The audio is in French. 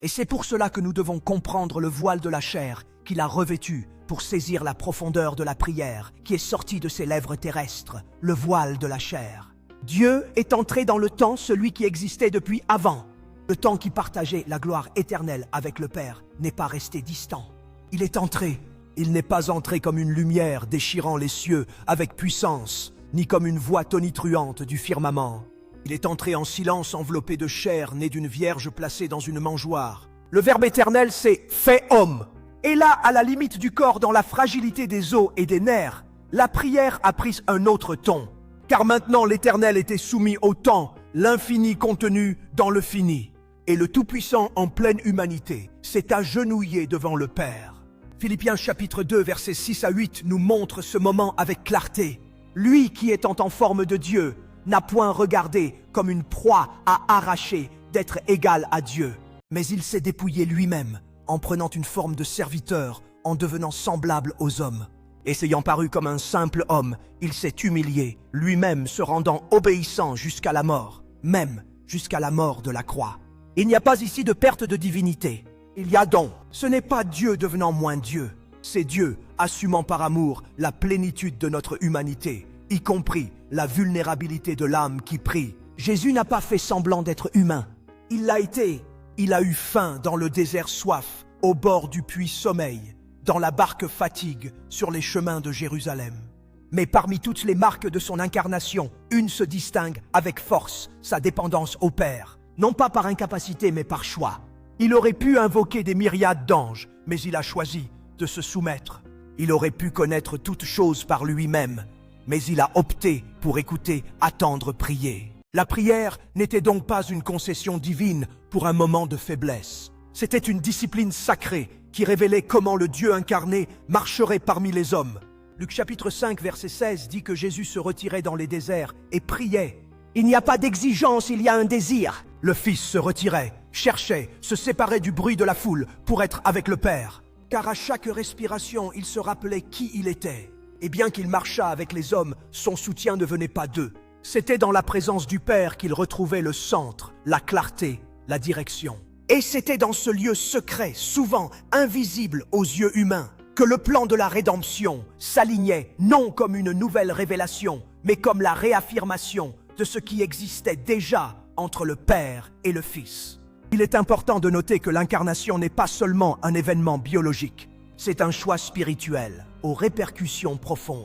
Et c'est pour cela que nous devons comprendre le voile de la chair qu'il a revêtu pour saisir la profondeur de la prière qui est sortie de ses lèvres terrestres, le voile de la chair. Dieu est entré dans le temps, celui qui existait depuis avant. Le temps qui partageait la gloire éternelle avec le Père n'est pas resté distant. Il est entré. Il n'est pas entré comme une lumière déchirant les cieux avec puissance, ni comme une voix tonitruante du firmament. Il est entré en silence enveloppé de chair née d'une vierge placée dans une mangeoire. Le Verbe éternel s'est fait homme. Et là, à la limite du corps, dans la fragilité des os et des nerfs, la prière a pris un autre ton. Car maintenant l'Éternel était soumis au temps, l'infini contenu dans le fini. Et le Tout-Puissant en pleine humanité s'est agenouillé devant le Père. Philippiens chapitre 2, versets 6 à 8 nous montre ce moment avec clarté. Lui qui étant en forme de Dieu, n'a point regardé comme une proie à arracher d'être égal à Dieu. Mais il s'est dépouillé lui-même, en prenant une forme de serviteur, en devenant semblable aux hommes. Et s'ayant paru comme un simple homme, il s'est humilié, lui-même se rendant obéissant jusqu'à la mort, même jusqu'à la mort de la croix. Il n'y a pas ici de perte de divinité. Il y a don. Ce n'est pas Dieu devenant moins Dieu. C'est Dieu assumant par amour la plénitude de notre humanité, y compris la vulnérabilité de l'âme qui prie. Jésus n'a pas fait semblant d'être humain. Il l'a été. Il a eu faim dans le désert soif, au bord du puits sommeil, dans la barque fatigue, sur les chemins de Jérusalem. Mais parmi toutes les marques de son incarnation, une se distingue avec force, sa dépendance au Père. Non pas par incapacité, mais par choix. Il aurait pu invoquer des myriades d'anges, mais il a choisi de se soumettre. Il aurait pu connaître toutes choses par lui-même, mais il a opté pour écouter, attendre, prier. La prière n'était donc pas une concession divine pour un moment de faiblesse. C'était une discipline sacrée qui révélait comment le Dieu incarné marcherait parmi les hommes. Luc chapitre 5, verset 16 dit que Jésus se retirait dans les déserts et priait. Il n'y a pas d'exigence, il y a un désir. Le Fils se retirait, cherchait, se séparait du bruit de la foule pour être avec le Père. Car à chaque respiration, il se rappelait qui il était. Et bien qu'il marchât avec les hommes, son soutien ne venait pas d'eux. C'était dans la présence du Père qu'il retrouvait le centre, la clarté, la direction. Et c'était dans ce lieu secret, souvent invisible aux yeux humains, que le plan de la rédemption s'alignait non comme une nouvelle révélation, mais comme la réaffirmation de ce qui existait déjà entre le Père et le Fils. Il est important de noter que l'incarnation n'est pas seulement un événement biologique, c'est un choix spirituel aux répercussions profondes.